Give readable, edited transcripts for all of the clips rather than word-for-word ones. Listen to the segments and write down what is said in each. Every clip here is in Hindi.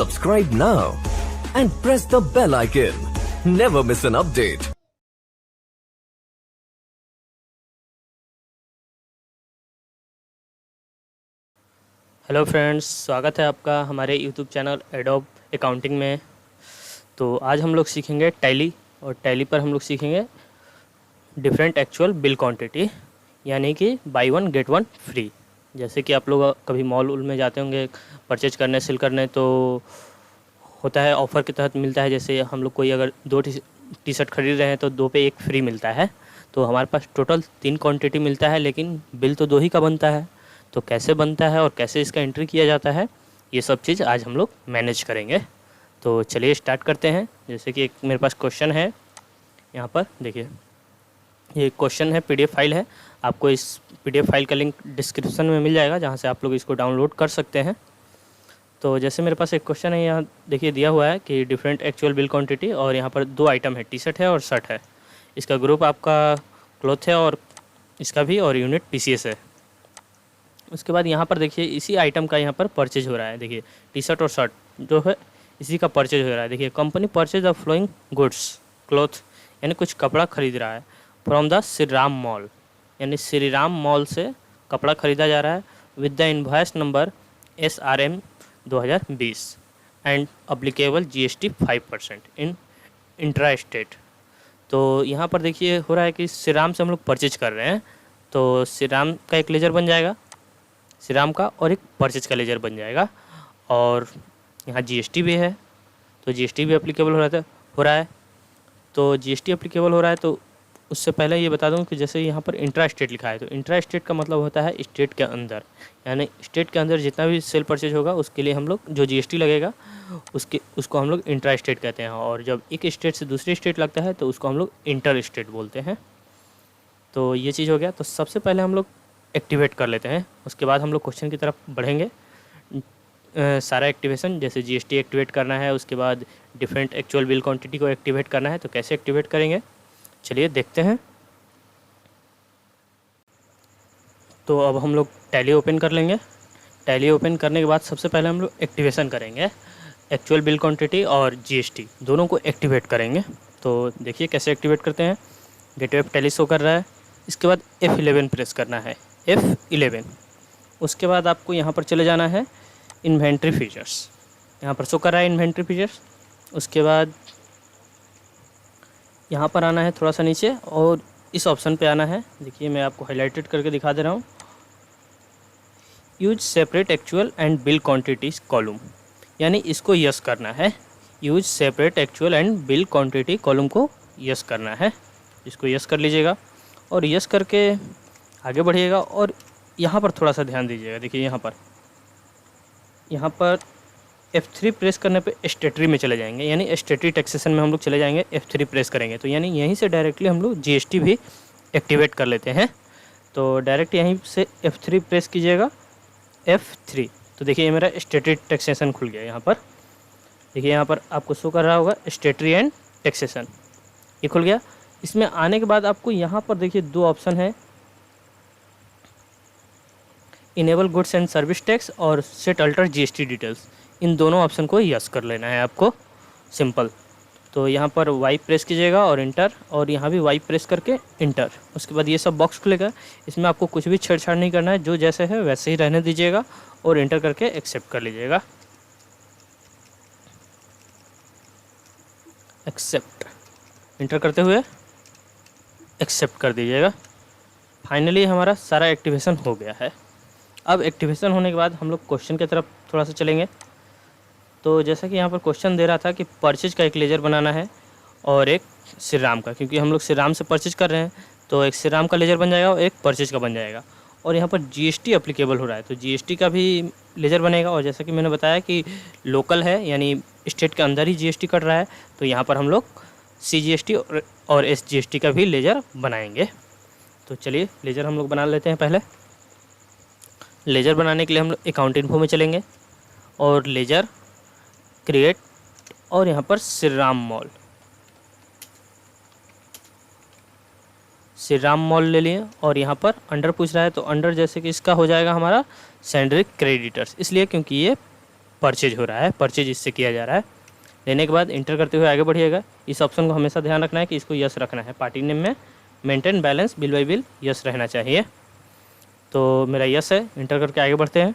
Subscribe now and press the bell icon. Never miss an update. Hello friends, स्वागत है आपका हमारे यूट्यूब चैनल एडोब अकाउंटिंग में। तो आज हम लोग सीखेंगे टैली, और टैली पर हम लोग सीखेंगे डिफरेंट एक्चुअल बिल क्वांटिटी, यानी कि by one get one free. जैसे कि आप लोग कभी मॉल में जाते होंगे परचेज करने, सेल करने, तो होता है ऑफ़र के तहत मिलता है। जैसे हम लोग कोई अगर 2 टी शर्ट खरीद रहे हैं तो 2 पे 1 फ्री मिलता है। तो हमारे पास टोटल 3 क्वांटिटी मिलता है, लेकिन बिल तो 2 ही का बनता है। तो कैसे बनता है और कैसे इसका एंट्री किया जाता है, ये सब चीज़ आज हम लोग मैनेज करेंगे। तो चलिए स्टार्ट करते हैं। जैसे कि एक मेरे पास क्वेश्चन है, यहाँ पर देखिए, ये क्वेश्चन है, पीडीएफ फाइल है। आपको इस पीडीएफ फाइल का लिंक डिस्क्रिप्शन में मिल जाएगा, जहाँ से आप लोग इसको डाउनलोड कर सकते हैं। तो जैसे मेरे पास एक क्वेश्चन है, यहाँ देखिए दिया हुआ है कि डिफरेंट एक्चुअल बिल क्वांटिटी, और यहाँ पर 2 आइटम है, टी शर्ट है और शर्ट है। इसका ग्रुप आपका क्लॉथ है और इसका भी, और यूनिट पीसीएस है। उसके बाद यहाँ पर देखिए इसी आइटम का यहाँ पर परचेज हो रहा है। देखिए टी शर्ट और शर्ट जो है इसी का परचेज हो रहा है। देखिए company purchase the flowing goods cloth, यानी कुछ कपड़ा खरीद रहा है, from the Shri Ram mall, यानी श्री राम मॉल से कपड़ा खरीदा जा रहा है, with the invoice number SRM 2020 and applicable GST 5% in intra state. तो यहाँ पर देखिए हो रहा है कि श्री राम से हम लोग परचेज कर रहे हैं, तो श्री राम का एक लेजर बन जाएगा, श्री राम का, और एक परचेज का लेजर बन जाएगा। और यहाँ GST भी है, तो GST भी एप्लीकेबल हो रहा है। तो GST एप्लीकेबल हो रहा है, तो उससे पहले ये बता दूं कि जैसे यहाँ पर इंट्रा स्टेट लिखा है, तो इंट्रा स्टेट का मतलब होता है स्टेट के अंदर, यानी स्टेट के अंदर जितना भी सेल परचेज होगा उसके लिए हम लोग जो GST लगेगा उसको हम लोग इंट्रा स्टेट कहते हैं। और जब एक स्टेट से दूसरी स्टेट लगता है तो उसको हम लोग इंटर स्टेट बोलते हैं। तो ये चीज़ हो गया। तो सबसे पहले हम लोग एक्टिवेट कर लेते हैं, उसके बाद हम लोग क्वेश्चन की तरफ बढ़ेंगे। सारा एक्टिवेशन, जैसे GST एक्टिवेट करना है, उसके बाद डिफरेंट एक्चुअल बिल क्वांटिटी को एक्टिवेट करना है, तो कैसे एक्टिवेट करेंगे चलिए देखते हैं। तो अब हम लोग टैली ओपन कर लेंगे। टैली ओपन करने के बाद सबसे पहले हम लोग एक्टिवेशन करेंगे, एक्चुअल बिल क्वांटिटी और GST दोनों को एक्टिवेट करेंगे। तो देखिए कैसे एक्टिवेट करते हैं। गेटवे टैली शो कर रहा है, इसके बाद F11 प्रेस करना है, F11। उसके बाद आपको यहाँ पर चले जाना है इन्वेंट्री फीचर्स, यहाँ पर शो कर रहा है इन्वेंट्री फीचर्स। उसके बाद यहाँ पर आना है थोड़ा सा नीचे, और इस ऑप्शन पे आना है। देखिए मैं आपको हाईलाइटेड करके दिखा दे रहा हूँ, use separate actual and bill quantities column, यानी इसको यस करना है। Use separate actual and bill quantity column को यस करना है, इसको यस कर लीजिएगा और यस करके आगे बढ़िएगा। और यहाँ पर थोड़ा सा ध्यान दीजिएगा। देखिए यहाँ पर F3 प्रेस करने पे स्टेटरी में चले जाएंगे, यानी स्टेटरी टैक्सेशन में हम लोग चले जाएंगे। F3 प्रेस करेंगे तो यानी यहीं से डायरेक्टली हम लोग GST भी एक्टिवेट कर लेते हैं। तो डायरेक्ट यहीं से F3 प्रेस कीजिएगा, F3। तो देखिए ये मेरा स्टेटरी टैक्सेशन खुल गया। यहाँ पर देखिए, यहाँ पर आपको शो कर रहा होगा स्टेटरी एंड टैक्सेशन, ये खुल गया। इसमें आने के बाद आपको यहाँ पर देखिए 2 ऑप्शन है, enable goods and service tax और सेट अल्टर GST डिटेल्स। इन दोनों ऑप्शन को यस कर लेना है आपको, सिंपल। तो यहाँ पर वाई प्रेस कीजिएगा और इंटर, और यहाँ भी वाई प्रेस करके इंटर। उसके बाद ये सब बॉक्स खुलेगा, इसमें आपको कुछ भी छेड़छाड़ नहीं करना है, जो जैसे है वैसे ही रहने दीजिएगा और इंटर करके एक्सेप्ट कर लीजिएगा। एक्सेप्ट, इंटर करते हुए एक्सेप्ट कर दीजिएगा। फाइनली हमारा सारा एक्टिवेशन हो गया है। अब एक्टिवेशन होने के बाद हम लोग क्वेश्चन की तरफ थोड़ा सा चलेंगे। तो जैसा कि यहाँ पर क्वेश्चन दे रहा था कि परचेज का एक लेजर बनाना है और एक श्री राम का, क्योंकि हम लोग श्री राम से परचेज कर रहे हैं, तो एक श्री राम का लेजर बन जाएगा और एक परचेज का बन जाएगा। और यहाँ पर GST एप्लीकेबल हो रहा है, तो GST का भी लेजर बनेगा। और जैसा कि मैंने बताया कि लोकल है, यानी स्टेट के अंदर ही GST कट रहा है, तो यहाँ पर हम लोग CGST और SGST का भी लेजर बनाएंगे। तो चलिए लेजर हम लोग बना लेते हैं। पहले लेजर बनाने के लिए हम लोग अकाउंट इन्फो में चलेंगे और लेजर क्रिएट, और यहाँ पर श्री राम मॉल, श्री राम मॉल ले लिए। और यहाँ पर अंडर पूछ रहा है, तो अंडर जैसे कि इसका हो जाएगा हमारा सैंड्रिक क्रेडिटर्स, इसलिए क्योंकि ये परचेज हो रहा है, परचेज इससे किया जा रहा है। लेने के बाद इंटर करते हुए आगे बढ़िएगा। इस ऑप्शन को हमेशा ध्यान रखना है कि इसको यस रखना है। पार्टी नेम में maintain balance bill by bill yes रहना चाहिए। तो मेरा यस है, इंटर करके आगे बढ़ते हैं।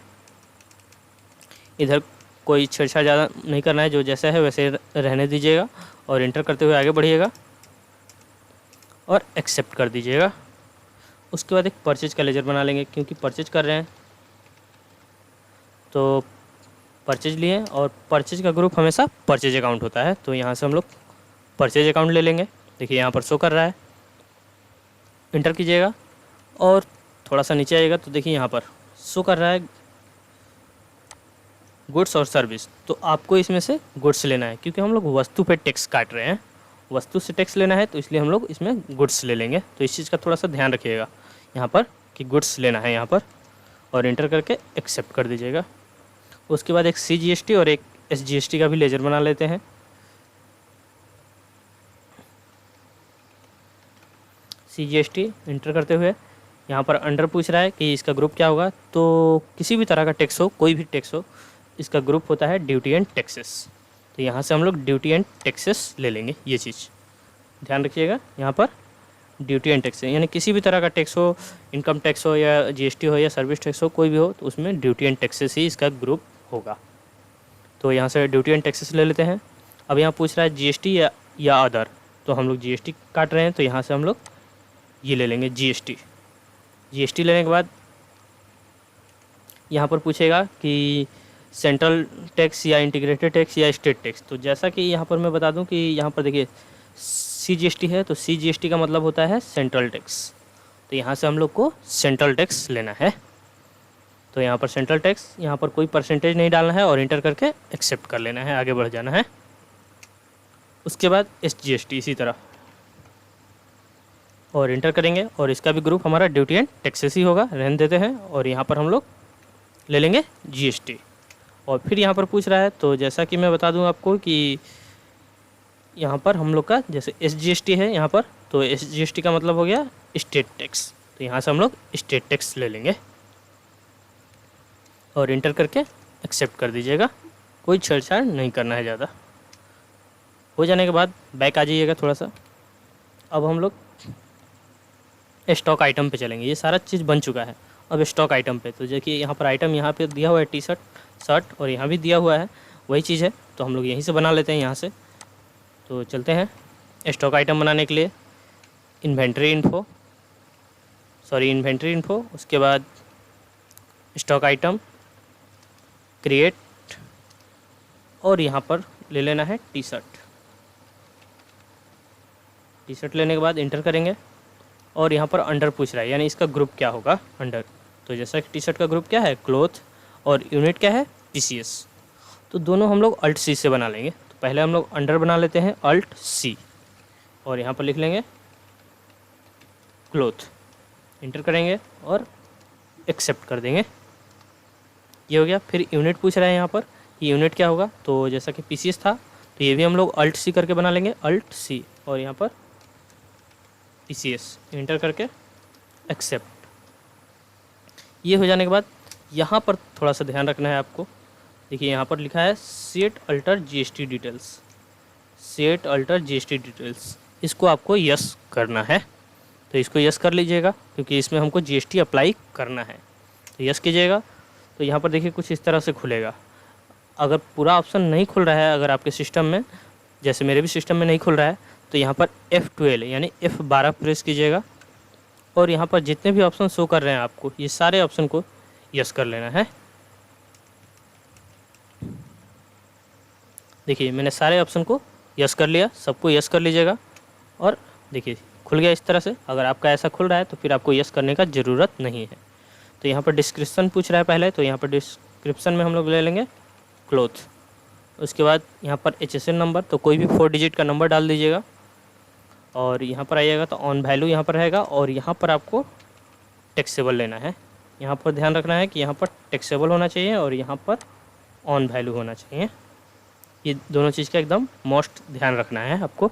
इधर कोई छेड़छाड़ ज़्यादा नहीं करना है, जो जैसा है वैसे रहने दीजिएगा और इंटर करते हुए आगे बढ़िएगा और एक्सेप्ट कर दीजिएगा। उसके बाद एक परचेज का लेजर बना लेंगे, क्योंकि परचेज कर रहे हैं तो परचेज लिए, और परचेज का ग्रुप हमेशा परचेज अकाउंट होता है। तो यहाँ से हम लोग परचेज अकाउंट ले लेंगे। देखिए यहाँ पर शो कर रहा है, इंटर कीजिएगा और थोड़ा सा नीचे आइएगा तो देखिए यहाँ पर शो कर रहा है गुड्स और सर्विस। तो आपको इसमें से गुड्स लेना है, क्योंकि हम लोग वस्तु पे टैक्स काट रहे हैं, वस्तु से टैक्स लेना है, तो इसलिए हम लोग इसमें गुड्स ले लेंगे। तो इस चीज़ का थोड़ा सा ध्यान रखिएगा यहाँ पर कि गुड्स लेना है यहाँ पर, और इंटर करके एक्सेप्ट कर दीजिएगा। उसके बाद एक CGST और एक SGST का भी लेजर बना लेते हैं। CGST इंटर करते हुए यहाँ पर अंडर पूछ रहा है कि इसका ग्रुप क्या होगा। तो किसी भी तरह का टैक्स हो, कोई भी टैक्स हो, इसका ग्रुप होता है ड्यूटी एंड टैक्सेस। तो यहाँ से हम लोग ड्यूटी एंड टैक्सेस ले लेंगे। ये चीज़ ध्यान रखिएगा, यहाँ पर ड्यूटी एंड टैक्सेस यानी किसी भी तरह का टैक्स हो, इनकम टैक्स हो या GST हो या सर्विस टैक्स हो, कोई भी हो, तो उसमें ड्यूटी एंड टैक्सेस ही इसका ग्रुप होगा। तो यहाँ से ड्यूटी एंड टैक्सेस ले लेते हैं। अब यहाँ पूछ रहा है GST या अदर, तो हम लोग GST काट रहे हैं, तो यहाँ से हम लोग ये ले लेंगे GST लेने के बाद यहाँ पर पूछेगा कि सेंट्रल टैक्स या इंटीग्रेटेड टैक्स या स्टेट टैक्स। तो जैसा कि यहाँ पर मैं बता दूँ कि यहाँ पर देखिए CGST है, तो CGST का मतलब होता है सेंट्रल टैक्स। तो यहाँ से हम लोग को सेंट्रल टैक्स लेना है। तो यहाँ पर सेंट्रल टैक्स, यहाँ पर कोई परसेंटेज नहीं डालना है और इंटर करके एक्सेप्ट कर लेना है, आगे बढ़ जाना है। उसके बाद SGST इसी तरह और इंटर करेंगे, और इसका भी ग्रुप हमारा ड्यूटी एंड टैक्सेस ही होगा, रहने देते हैं। और यहाँ पर हम लोग ले लेंगे GST। और फिर यहाँ पर पूछ रहा है, तो जैसा कि मैं बता दूँ आपको कि यहाँ पर हम लोग का जैसे SGST है यहाँ पर, तो SGST का मतलब हो गया स्टेट टैक्स। तो यहाँ से हम लोग स्टेट टैक्स ले लेंगे और इंटर करके एक्सेप्ट कर दीजिएगा। कोई छेड़छाड़ नहीं करना है ज़्यादा। हो जाने के बाद बैक आ जाइएगा थोड़ा सा। अब हम लोग स्टॉक आइटम पे चलेंगे। ये सारा चीज़ बन चुका है, अब स्टॉक आइटम पे। तो देखिए यहाँ पर आइटम यहाँ पे दिया हुआ है टी-शर्ट, शर्ट, और यहाँ भी दिया हुआ है वही चीज़ है। तो हम लोग यहीं से बना लेते हैं यहाँ से। तो चलते हैं स्टॉक आइटम बनाने के लिए इन्वेंट्री इन्फो, उसके बाद स्टॉक आइटम क्रिएट, और यहाँ पर ले लेना है टी-शर्ट लेने के बाद इंटर करेंगे। और यहाँ पर अंडर पूछ रहा है, यानी इसका ग्रुप क्या होगा अंडर। तो जैसा कि टी-शर्ट का ग्रुप क्या है क्लोथ, और यूनिट क्या है PCS। तो दोनों हम लोग Alt C से बना लेंगे। तो पहले हम लोग अंडर बना लेते हैं Alt C, और यहाँ पर लिख लेंगे क्लोथ, इंटर करेंगे और एक्सेप्ट कर देंगे। ये हो गया। फिर यूनिट पूछ रहा है यहाँ पर कि यूनिट क्या होगा। तो जैसा कि PCS था, तो ये भी हम लोग Alt C करके बना लेंगे, Alt C, और यहाँ पर PCS, इंटर करके एक्सेप्ट। ये हो जाने के बाद यहाँ पर थोड़ा सा ध्यान रखना है आपको। देखिए यहाँ पर लिखा है सेट अल्टर GST डिटेल्स, इसको आपको यस करना है। तो इसको यस कर लीजिएगा, क्योंकि इसमें हमको GST अप्लाई करना है। तो यस कीजिएगा। तो यहाँ पर देखिए कुछ इस तरह से खुलेगा। अगर पूरा ऑप्शन नहीं खुल रहा है, अगर आपके सिस्टम में, जैसे मेरे भी सिस्टम में नहीं खुल रहा है, तो यहाँ पर F12 यानी F12 प्रेस कीजिएगा, और यहाँ पर जितने भी ऑप्शन शो कर रहे हैं आपको, ये सारे ऑप्शन को यस कर लेना है। देखिए मैंने सारे ऑप्शन को यस कर लिया, सबको यस कर लीजिएगा। और देखिए खुल गया इस तरह से। अगर आपका ऐसा खुल रहा है तो फिर आपको यस करने का ज़रूरत नहीं है। तो यहाँ पर डिस्क्रिप्शन पूछ रहा है पहले, तो यहाँ पर डिस्क्रिप्शन में हम लोग ले लेंगे क्लोथ। उसके बाद यहाँ पर HSN नंबर, तो कोई भी 4 डिजिट का नंबर डाल दीजिएगा। और यहाँ पर आइएगा तो ऑन वैल्यू यहाँ पर रहेगा, और यहाँ पर आपको टैक्सेबल लेना है। यहाँ पर ध्यान रखना है कि यहाँ पर टैक्सेबल होना चाहिए और यहाँ पर ऑन वैल्यू होना चाहिए। ये दोनों चीज़ का एकदम मोस्ट ध्यान रखना है आपको।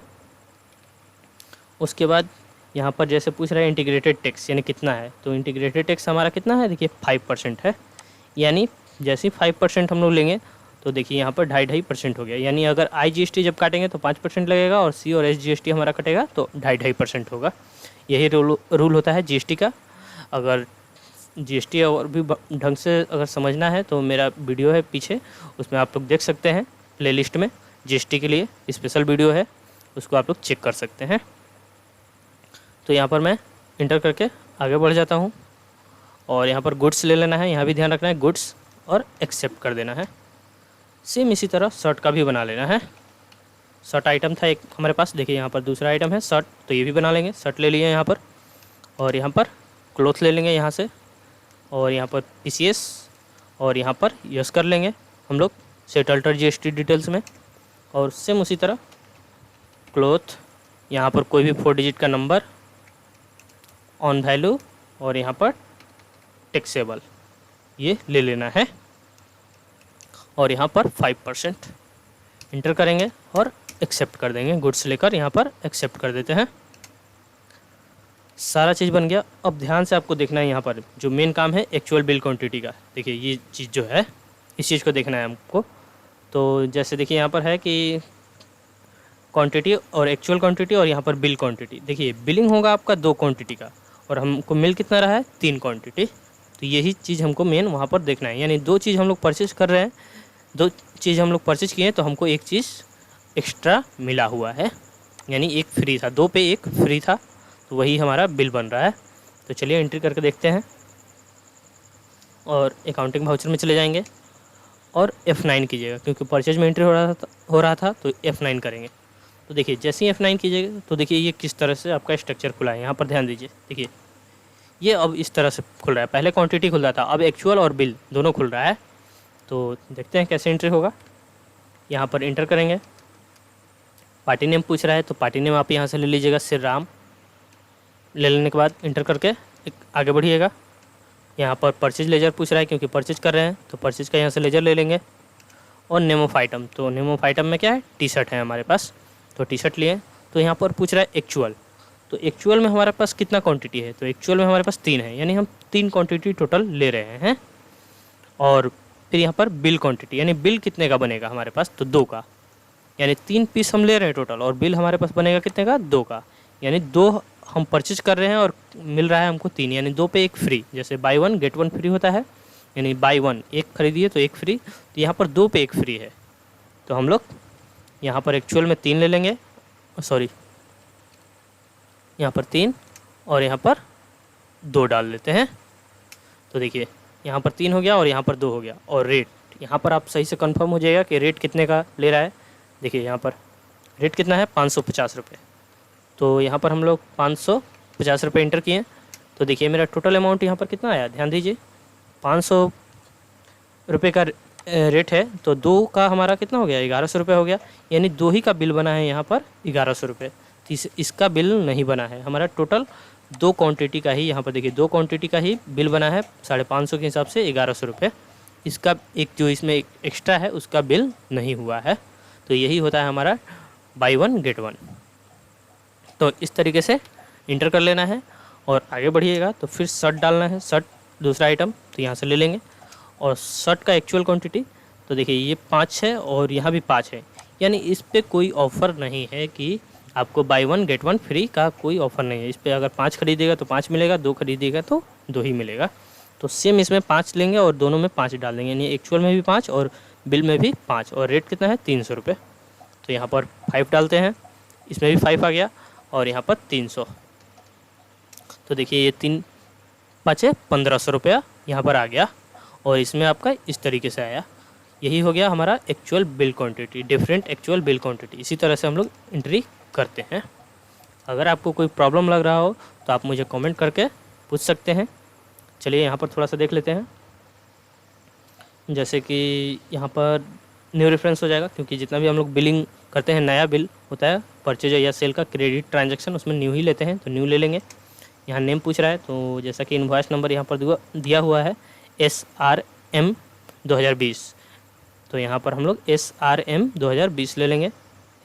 उसके बाद यहाँ पर जैसे पूछ रहा है इंटीग्रेटेड टैक्स यानी कितना है, तो इंटीग्रेटेड टैक्स हमारा कितना है, देखिए 5% है। यानी जैसे ही 5% हम लोग लेंगे तो देखिए यहाँ पर 2.5% हो गया, यानी अगर IGST जब काटेंगे तो 5% लगेगा और C और SGST हमारा कटेगा तो 2.5% होगा। यही रूल होता है GST का। अगर GST और भी ढंग से अगर समझना है तो मेरा वीडियो है पीछे, उसमें आप लोग देख सकते हैं, प्लेलिस्ट में GST के लिए स्पेशल वीडियो है, उसको आप लोग चेक कर सकते हैं। तो यहाँ पर मैं इंटर करके आगे बढ़ जाता हूँ और यहाँ पर गुड्स ले लेना है, यहाँ भी ध्यान रखना है गुड्स, और एक्सेप्ट कर देना है। सेम इसी तरह शर्ट का भी बना लेना है। शर्ट आइटम था एक हमारे पास, देखिए यहाँ पर दूसरा आइटम है शर्ट, तो ये भी बना लेंगे। शर्ट ले लिए यहाँ पर, और यहाँ पर क्लोथ ले लेंगे यहाँ से, और यहाँ पर PCS, और यहाँ पर यस कर लेंगे हम लोग सेट अल्टर GST डिटेल्स में। और सेम उसी तरह क्लोथ, यहाँ पर कोई भी 4 डिजिट का नंबर, ऑन वैल्यू, और यहाँ पर टैक्सेबल, ये ले लेना है। और यहाँ पर 5% इंटर करेंगे और एक्सेप्ट कर देंगे। गुड्स लेकर यहाँ पर एक्सेप्ट कर देते हैं। सारा चीज़ बन गया। अब ध्यान से आपको देखना है, यहाँ पर जो मेन काम है एक्चुअल बिल क्वांटिटी का। देखिए ये चीज़ जो है, इस चीज़ को देखना है हमको। तो जैसे देखिए यहाँ पर है कि क्वांटिटी और एक्चुअल क्वांटिटी, और यहाँ पर बिल क्वांटिटी। देखिए बिलिंग होगा आपका 2 क्वांटिटी का, और हमको मिल कितना रहा है, 3 क्वांटिटी। तो यही चीज़ हमको मेन वहाँ पर देखना है, यानी 2 चीज़ हम लोग परचेज कर रहे हैं, 2 चीज़ हम लोग परचेज किए, तो हमको एक चीज़ एक्स्ट्रा मिला हुआ है, यानी एक फ्री था, 2 पे 1 फ्री था, तो वही हमारा बिल बन रहा है। तो चलिए एंट्री करके देखते हैं, और अकाउंटिंग वाउचर में चले जाएंगे और F9 कीजिएगा, क्योंकि परचेज में एंट्री हो रहा था तो F9 करेंगे। तो देखिए जैसे ही F9 कीजिएगा तो देखिए ये किस तरह से आपका स्ट्रक्चर खुला है। यहाँ पर ध्यान दीजिए, देखिए ये अब इस तरह से खुल रहा है। पहले क्वांटिटी खुल रहा था, अब एक्चुअल और बिल दोनों खुल रहा है। तो देखते हैं कैसे एंट्री होगा। यहाँ पर इंटर करेंगे, पार्टी नेम पूछ रहा है, तो पार्टी नेम आप यहाँ से ले लीजिएगा, श्री राम। ले लेने के बाद इंटर करके आगे बढ़िएगा। यहाँ पर परचेज लेजर पूछ रहा है, क्योंकि परचेज कर रहे हैं, तो परचेज का यहाँ से लेजर ले लेंगे। और नेम ऑफ आइटम, तो नेम ऑफ आइटम में क्या है, टी-शर्ट है हमारे पास, तो टी-शर्ट लिए। तो यहाँ पर पूछ रहा है एक्चुअल, तो एक्चुअल में हमारे पास कितना क्वांटिटी है, तो एक्चुअल में हमारे पास 3 है, यानी हम 3 क्वांटिटी टोटल ले रहे हैं। और फिर यहाँ पर बिल क्वांटिटी, यानी बिल कितने का बनेगा हमारे पास, तो 2 का, यानी 3 पीस हम ले रहे हैं टोटल, और बिल हमारे पास बनेगा कितने का, 2 का, यानी 2 हम परचेज कर रहे हैं और मिल रहा है हमको 3, यानी 2 पे 1 फ्री। जैसे बाई 1 गेट 1 फ्री होता है, यानी बाई 1 1 खरीदिए तो 1 फ्री, तो यहाँ पर 2 पे 1 फ्री है। तो हम लोग यहाँ पर एक्चुअल में 3 ले लेंगे, सॉरी यहाँ पर 3 और यहाँ पर 2 डाल लेते हैं। तो देखिए यहाँ पर 3 हो गया और यहाँ पर 2 हो गया। और रेट, यहाँ पर आप सही से कंफर्म हो जाएगा कि रेट कितने का ले रहा है। देखिए यहाँ पर रेट कितना है, 550 रुपये। तो यहाँ पर हम लोग 550 रुपये इंटर किए। तो देखिए मेरा टोटल अमाउंट यहाँ पर कितना आया, ध्यान दीजिए, 500 रुपये का रेट है, तो 2 का हमारा कितना हो गया, 1100 रुपये हो गया, यानी 2 ही का बिल बना है यहाँ पर 1100 रुपये। तो इसका बिल नहीं बना है, हमारा टोटल 2 क्वांटिटी का ही, यहाँ पर देखिए 2 क्वांटिटी का ही बिल बना है 550 के हिसाब से 1100 रुपये। इसका एक जो इसमें एक्स्ट्रा है उसका बिल नहीं हुआ है। तो यही होता है हमारा बाई 1 गेट 1। तो इस तरीके से इंटर कर लेना है और आगे बढ़िएगा। तो फिर शर्ट डालना है, शर्ट दूसरा आइटम, तो यहाँ से ले लेंगे। और शर्ट का एक्चुअल क्वांटिटी, तो देखिए ये 5 है और यहाँ भी 5 है, यानी इस पर कोई ऑफ़र नहीं है कि आपको बाई 1 गेट 1 फ्री का कोई ऑफ़र नहीं है। इस पर अगर 5 खरीदिएगा तो 5 मिलेगा, 2 खरीदिएगा तो 2 ही मिलेगा। तो सेम इसमें 5 लेंगे और दोनों में 5 डाल देंगे, यानी एक्चुअल में भी 5 और बिल में भी 5। और रेट कितना है, 300 रुपये। तो यहाँ पर 5 डालते हैं, इसमें भी 5 आ गया और यहाँ पर 300। तो देखिए ये 3 5 1500 रुपया यहाँ पर आ गया और इसमें आपका इस तरीके से आया। यही हो गया हमारा actual bill quantity, different actual bill quantity. इसी तरह से हम लोग एंट्री करते हैं। अगर आपको कोई प्रॉब्लम लग रहा हो तो आप मुझे कमेंट करके पूछ सकते हैं। चलिए यहाँ पर थोड़ा सा देख लेते हैं। जैसे कि यहाँ पर न्यू रेफरेंस हो जाएगा, क्योंकि जितना भी हम लोग बिलिंग करते हैं नया बिल होता है परचेज या सेल का, क्रेडिट ट्रांजैक्शन, उसमें न्यू ही लेते हैं, तो न्यू ले लेंगे। यहाँ नेम पूछ रहा है, तो जैसा कि इनवॉइस नंबर यहाँ पर दिया हुआ है SRM 2020, तो यहाँ पर हम लोग SRM 2020 ले लेंगे,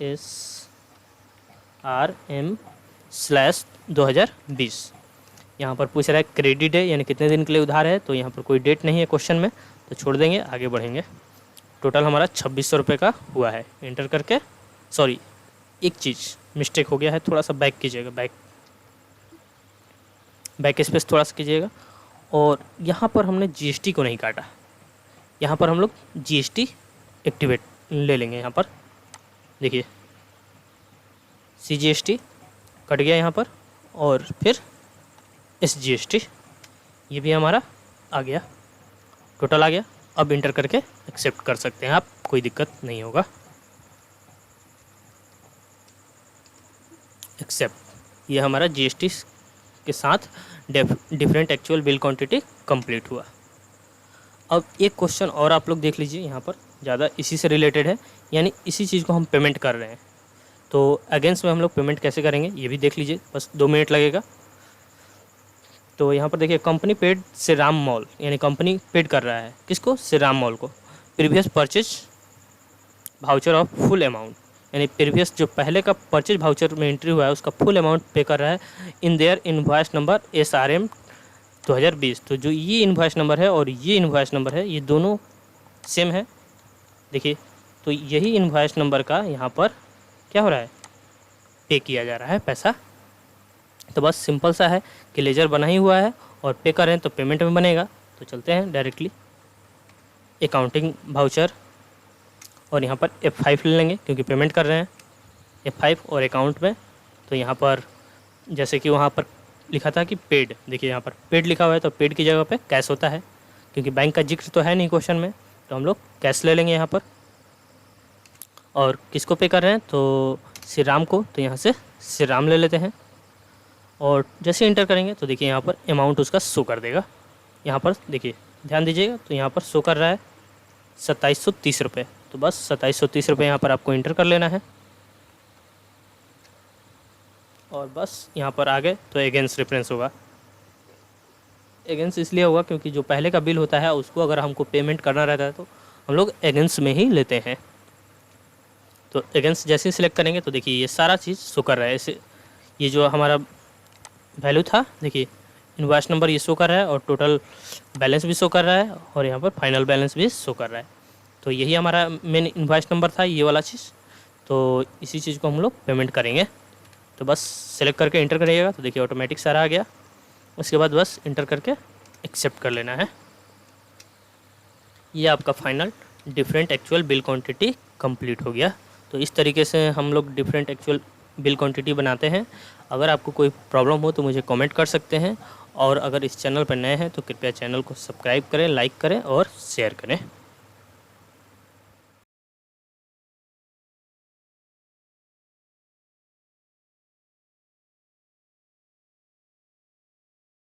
SRM/2020। यहाँ पर पूछ रहा है क्रेडिट है, यानी कितने दिन के लिए उधार है, तो यहाँ पर कोई डेट नहीं है क्वेश्चन में, तो छोड़ देंगे, आगे बढ़ेंगे। टोटल हमारा 2600 रुपये का हुआ है। इंटर करके, सॉरी एक चीज़ मिस्टेक हो गया है, थोड़ा सा बैक कीजिएगा, बैक स्पेस थोड़ा सा कीजिएगा। और यहाँ पर हमने जीएसटी को नहीं काटा, यहाँ पर हम लोग जीएसटी एक्टिवेट ले लेंगे। यहाँ पर देखिए CGST कट गया यहाँ पर, और फिर SGST ये भी हमारा आ गया, टोटल आ गया। अब इंटर करके एक्सेप्ट कर सकते हैं आप, कोई दिक्कत नहीं होगा। एक्सेप्ट, ये हमारा GST के साथ different actual bill quantity complete हुआ। अब एक क्वेश्चन और आप लोग देख लीजिए, यहाँ पर ज़्यादा इसी से रिलेटेड है, यानी इसी चीज़ को हम पेमेंट कर रहे हैं। तो अगेंस्ट में हम लोग पेमेंट कैसे करेंगे ये भी देख लीजिए, बस 2 मिनट लगेगा। तो यहाँ पर देखिए company paid Shri Ram mall, यानी कंपनी पेड कर रहा है किसको, श्री राम मॉल को, previous purchase voucher of full amount, यानी प्रीवियस जो पहले का परचेज वाउचर में एंट्री हुआ है उसका फुल अमाउंट पे कर रहा है in their invoice number SRM 2020। तो जो ये इनवॉइस नंबर है और ये इनवॉइस नंबर है, ये दोनों सेम है। देखिए, तो यही इनवॉइस नंबर का यहाँ पर क्या हो रहा है, पे किया जा रहा है पैसा। तो बस सिंपल सा है कि लेजर बना ही हुआ है और पे करें तो पेमेंट में बनेगा। तो चलते हैं डायरेक्टली अकाउंटिंग वाउचर, और यहाँ पर F5 ले लेंगे क्योंकि पेमेंट कर रहे हैं, F5 और अकाउंट में। तो यहाँ पर जैसे कि वहाँ पर लिखा था कि पेड, देखिए यहाँ पर पेड लिखा हुआ है, तो पेड की जगह पे कैश होता है, क्योंकि बैंक का जिक्र तो है नहीं क्वेश्चन में, तो हम लोग कैश ले लेंगे यहाँ पर। और किसको पे कर रहे हैं, तो श्री राम को, तो यहाँ से श्री राम ले लेते हैं। और जैसे इंटर करेंगे तो देखिए यहाँ पर अमाउंट उसका शो कर देगा। यहाँ पर देखिए ध्यान दीजिएगा, तो यहाँ पर शो कर रहा है 2730 रुपये। तो बस 2730 रुपये यहाँ पर आपको इंटर कर लेना है, और बस यहाँ पर आगे तो अगेंस्ट रेफरेंस होगा। अगेंस्ट इसलिए होगा क्योंकि जो पहले का बिल होता है उसको अगर हमको पेमेंट करना रहता है तो हम लोग अगेंस्ट में ही लेते हैं। तो अगेंस्ट जैसे ही सिलेक्ट करेंगे तो देखिए ये सारा चीज़ शो कर रहा है। इसे ये जो हमारा वैल्यू था, देखिए इनवॉइस नंबर ये शो कर रहा है, और टोटल बैलेंस भी शो कर रहा है, और यहाँ पर फाइनल बैलेंस भी शो कर रहा है। तो यही हमारा मेन इनवॉइस नंबर था, ये वाला चीज़। तो इसी चीज़ को हम लोग पेमेंट करेंगे। तो बस सेलेक्ट करके इंटर करिएगा, तो देखिए ऑटोमेटिक सारा आ गया। उसके बाद बस इंटर करके एक्सेप्ट कर लेना है। ये आपका final different actual bill quantity complete हो गया। तो इस तरीके से हम लोग डिफरेंट एक्चुअल बिल क्वांटिटी बनाते हैं। अगर आपको कोई प्रॉब्लम हो तो मुझे कमेंट कर सकते हैं, और अगर इस चैनल पर नए हैं तो कृपया चैनल को सब्सक्राइब करें, लाइक करें और शेयर करें।